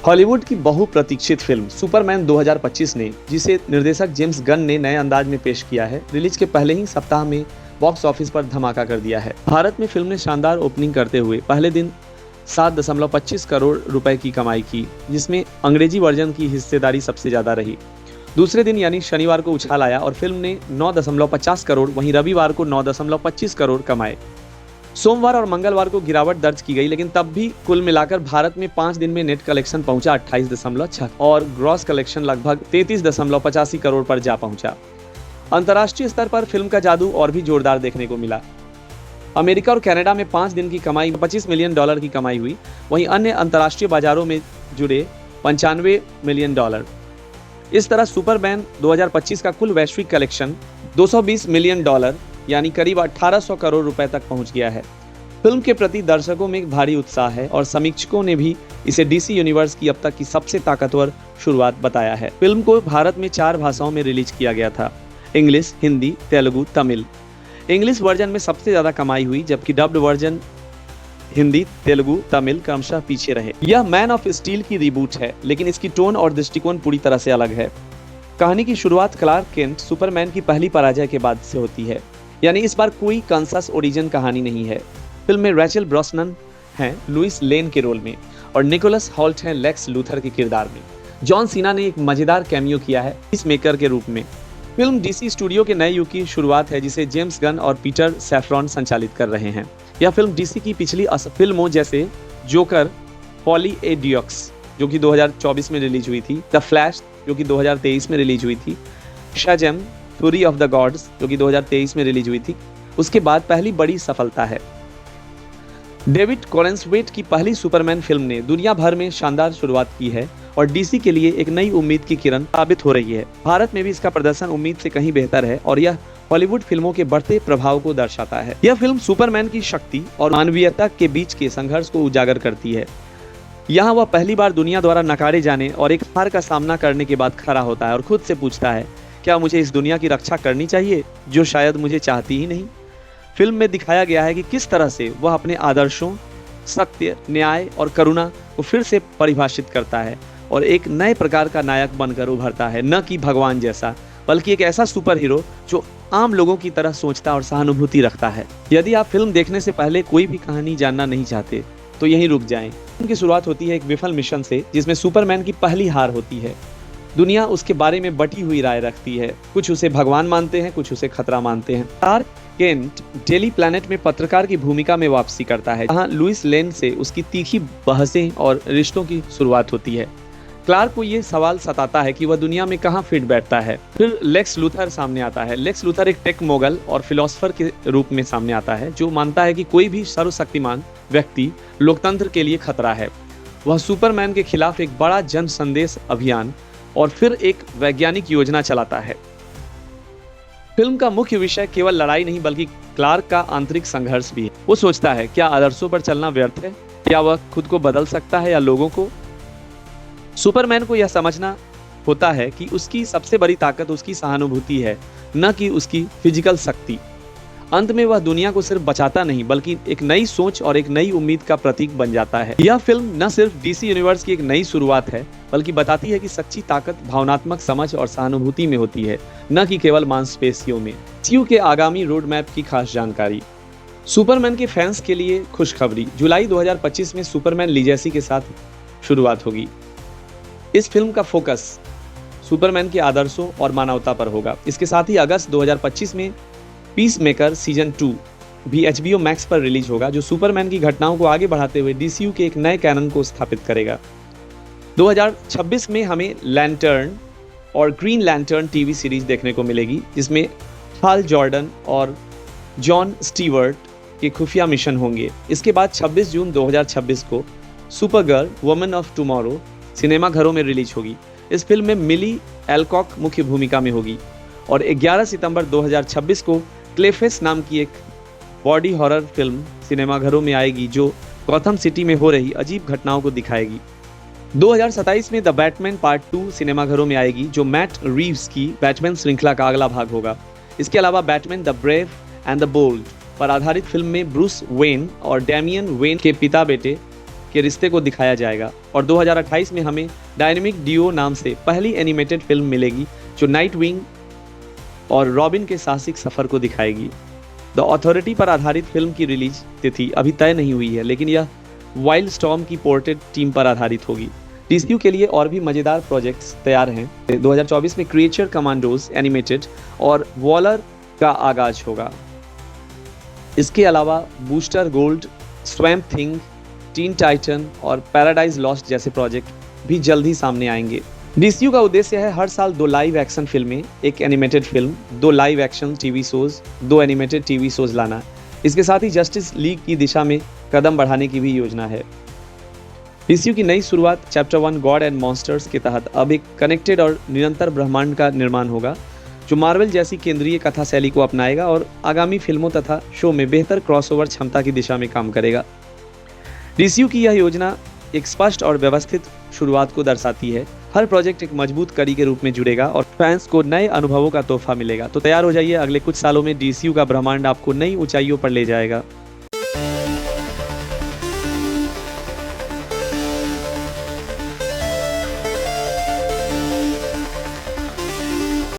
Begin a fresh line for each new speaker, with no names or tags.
Hollywood की बहुप्रतीक्षित film Superman 2025 ने, जिसे निर्देशक जेम्स गन ने नए अंदाज में पेश किया है, रिलीज के पहले ही सप्ताह में बॉक्स ऑफिस पर धमाका कर दिया है। भारत में फिल्म ने शानदार ओपनिंग करते हुए पहले दिन 7.25 करोड़ रुपए की कमाई की, जिसमें अंग्रेजी वर्जन की हिस्सेदारी सबसे ज्यादा रही। दूसरे दिन यानी शनिवार को उछाल आया और फिल्म ने 9.50 करोड़, वहीं रविवार को 9.25 करोड़ कमाए। सोमवार और मंगलवार को गिरावट दर्ज की गई, लेकिन तब भी कुल मिलाकर भारत में 5 दिन में नेट कलेक्शन पहुंचा 28.6 और ग्रॉस कलेक्शन लगभग 33.85 करोड़ पर जा पहुंचा। अंतर्राष्ट्रीय स्तर पर फिल्म का जादू और भी जोरदार देखने को मिला। अमेरिका और कनाडा में 5 दिन की कमाई $25 मिलियन की कमाई हुई, वहीं अन्य अंतर्राष्ट्रीय बाजारों में जुड़े $95 मिलियन। इस तरह सुपरमैन 2025 का कुल वैश्विक कलेक्शन $220 मिलियन यानी करीब 1800 करोड़ रुपए तक पहुंच गया है। फिल्म के प्रति दर्शकों में भारी उत्साह है और समीक्षकों ने भी इसे डीसी यूनिवर्स की अब तक की सबसे ताकतवर शुरुआत बताया है। फिल्म को भारत में 4 भाषाओं में रिलीज किया गया था: English, Hindi, Telugu, Tamil. English version में सबसे ज्यादा कमाई हुई, जबकि डब्ड वर्जन हिंदी, तेलुगु, तमिल क्रमशः पीछे रहे। यह मैन ऑफ स्टील की रिबूट है, लेकिन इसकी टोन और दृष्टिकोण पूरी तरह से अलग है। कहानी की शुरुआत क्लार्क केंट सुपरमैन की पहली पराजय के बाद से होती है, यानी इस बार कोई कांसास ओरिजिन कहानी नहीं है। फिल्म में रैचल ब्रॉसनन हैं लुइस लेन के रोल में और निकोलस हॉल्ट हैं लेक्स लूथर के किरदार में। जॉन सीना ने एक मजेदार कैमियो किया है पीस मेकर के रूप में। फिल्म डीसी स्टूडियो के नए युग की शुरुआत है, जिसे जेम्स गन और पीटर सैफरॉन संचालित कर रहे हैं। यह फिल्म डीसी की पिछली फिल्मों जैसे जोकर, पॉली ए डियॉक्स जो कि 2024 में रिलीज हुई थी, द फ्लैश जो कि 2023 में रिलीज हुई थी, Shazam fury of the gods जो कि 2023 में रिलीज हुई थी, उसके बाद पहली बड़ी सफलता है। डेविड कॉरेंसवेट की पहली सुपरमैन फिल्म ने दुनिया भर में शानदार शुरुआत की है और डीसी के लिए एक नई उम्मीद की किरण साबित हो रही है। भारत में भी इसका प्रदर्शन उम्मीद से कहीं बेहतर है और यह हॉलीवुड फिल्मों के बढ़ते प्रभाव को दर्शाता है। यह फिल्म सुपरमैन की शक्ति और मानवीयता के बीच के संघर्ष को उजागर करती है। यहाँ वह पहली बार दुनिया द्वारा नकारे जाने और एक हार का सामना करने के बाद खड़ा होता है और खुद से पूछता है, क्या मुझे इस दुनिया की रक्षा करनी चाहिए जो शायद मुझे चाहती ही नहीं। फिल्म में दिखाया गया है कि किस तरह से वह अपने आदर्शों, सत्य, न्याय और करुणा को फिर से परिभाषित करता है और एक नए प्रकार का नायक बनकर उभरता है, न कि भगवान जैसा, बल्कि एक ऐसा सुपर हीरो जो आम लोगों की तरह सोचता और सहानुभूति रखता है। यदि आप फिल्म देखने से पहले कोई भी कहानी जानना नहीं चाहते तो यहीं रुक जाएं। फिल्म की शुरुआत होती है एक विफल मिशन से, जिसमें सुपरमैन की पहली हार होती है। दुनिया उसके बारे में बटी हुई राय रखती है, कुछ उसे भगवान मानते हैं, कुछ उसे खतरा मानते हैं। क्लार्क केंट डेली प्लैनेट में पत्रकार की भूमिका में वापसी करता है, जहां लुइस लेन से उसकी तीखी बहसें और रिश्तों की शुरुआत होती है। क्लार्क को ये सवाल सताता है कि वह दुनिया में कहाँ फिट बैठता है। फिर लेक्स लूथर सामने आता है। लेक्स लूथर एक टेक मोगल और फिलोसफर के रूप में सामने आता है, जो मानता है कि कोई भी सर्वशक्तिमान व्यक्ति लोकतंत्र के लिए खतरा है। वह सुपरमैन के खिलाफ एक बड़ा जन संदेश अभियान और फिर एक वैज्ञानिक योजना चलाता है। फिल्म का मुख्य विषय केवल लड़ाई नहीं, बल्कि क्लार्क का आंतरिक संघर्ष भी है। वो सोचता है, क्या आदर्शों पर चलना व्यर्थ है? क्या वह खुद को बदल सकता है या लोगों को? सुपरमैन को यह समझना होता है कि उसकी सबसे बड़ी ताकत उसकी सहानुभूति है, न कि उसकी फिजिकल शक्ति। अंत में वह दुनिया को सिर्फ बचाता नहीं, बल्कि एक नई सोच और एक नई उम्मीद का प्रतीक बन जाता है। यह फिल्म न सिर्फ डीसी यूनिवर्स की एक नई शुरुआत है, बल्कि बताती है कि सच्ची ताकत भावनात्मक समझ और सहानुभूति में होती है, न कि केवल मांसपेशियों में। सीयू के आगामी रोड मैप की खास जानकारी। सुपरमैन के फैंस के लिए खुशखबरी, जुलाई 2025 में सुपरमैन लीजेसी के साथ शुरुआत होगी। इस फिल्म का फोकस सुपरमैन के आदर्शों और मानवता पर होगा। इसके साथ ही अगस्त 2025 में पीस मेकर सीजन 2 भी HBO मैक्स पर रिलीज होगा, जो सुपरमैन की घटनाओं को आगे बढ़ाते हुए DCU के एक नए कैनन को स्थापित करेगा। 2026 में हमें लैंटर्न और ग्रीन लैंटर्न टीवी सीरीज देखने को मिलेगी, जिसमें हाल जॉर्डन और जॉन स्टीवर्ट के खुफिया मिशन होंगे। इसके बाद 26 जून 2026 को सुपरगर्ल वुमन ऑफ टुमारो सिनेमाघरों में रिलीज होगी। इस फिल्म में मिली एल्कॉक मुख्य भूमिका में होगी और 11 सितंबर 2026 को क्लेफेस नाम की एक बॉडी हॉरर फिल्म सिनेमाघरों में आएगी, जो गॉथम सिटी में हो रही अजीब घटनाओं को दिखाएगी। 2027 में द बैटमैन पार्ट 2 सिनेमाघरों में आएगी, जो मैट रीव्स की बैटमैन श्रृंखला का अगला भाग होगा। इसके अलावा Batman the brave and the bold पर आधारित फिल्म में ब्रूस वेन और डैमियन वेन के पिता बेटे के रिश्ते को दिखाया जाएगा और 2028 में हमें डायनेमिक डियो नाम से पहली एनिमेटेड फिल्म मिलेगी जो नाइट विंग और रॉबिन के साहसिक सफर को दिखाएगी। द अथॉरिटी पर आधारित फिल्म की रिलीज तिथि अभी तय नहीं हुई है, लेकिन यह वाइल्ड स्टॉर्म की पोर्टेड टीम पर आधारित होगी। डीसीयू के लिए और भी मजेदार प्रोजेक्ट्स तैयार हैं। 2024 में क्रिएचर कमांडोज एनिमेटेड और वॉलर का आगाज होगा। इसके अलावा booster gold, swamp thing, tin Titan और पैराडाइज लॉस्ट जैसे प्रोजेक्ट भी जल्द ही सामने आएंगे। डीसीयू का उद्देश्य है हर साल 2 लाइव एक्शन फिल्में, 1 animated film, 2 live action TV shows, 2 animated TV shows लाना। इसके साथ ही जस्टिस लीग की दिशा में कदम बढ़ाने की भी योजना है। डीसीयू की नई शुरुआत चैप्टर 1 गॉड एंड मॉन्स्टर्स के तहत अब एक कनेक्टेड और निरंतर ब्रह्मांड का निर्माण होगा, जो मार्वल जैसी केंद्रीय कथा शैली को अपनाएगा और आगामी फिल्मों तथा शो में बेहतर क्रॉसओवर क्षमता की दिशा में काम करेगा। डीसीयू की यह योजना एक स्पष्ट और व्यवस्थित शुरुआत को दर्शाती है। हर प्रोजेक्ट एक मजबूत कड़ी के रूप में जुड़ेगा और फैंस को नए अनुभवों का तोहफा मिलेगा। तो तैयार हो जाइए, अगले कुछ सालों में डीसीयू का ब्रह्मांड आपको नई ऊंचाइयों पर ले जाएगा।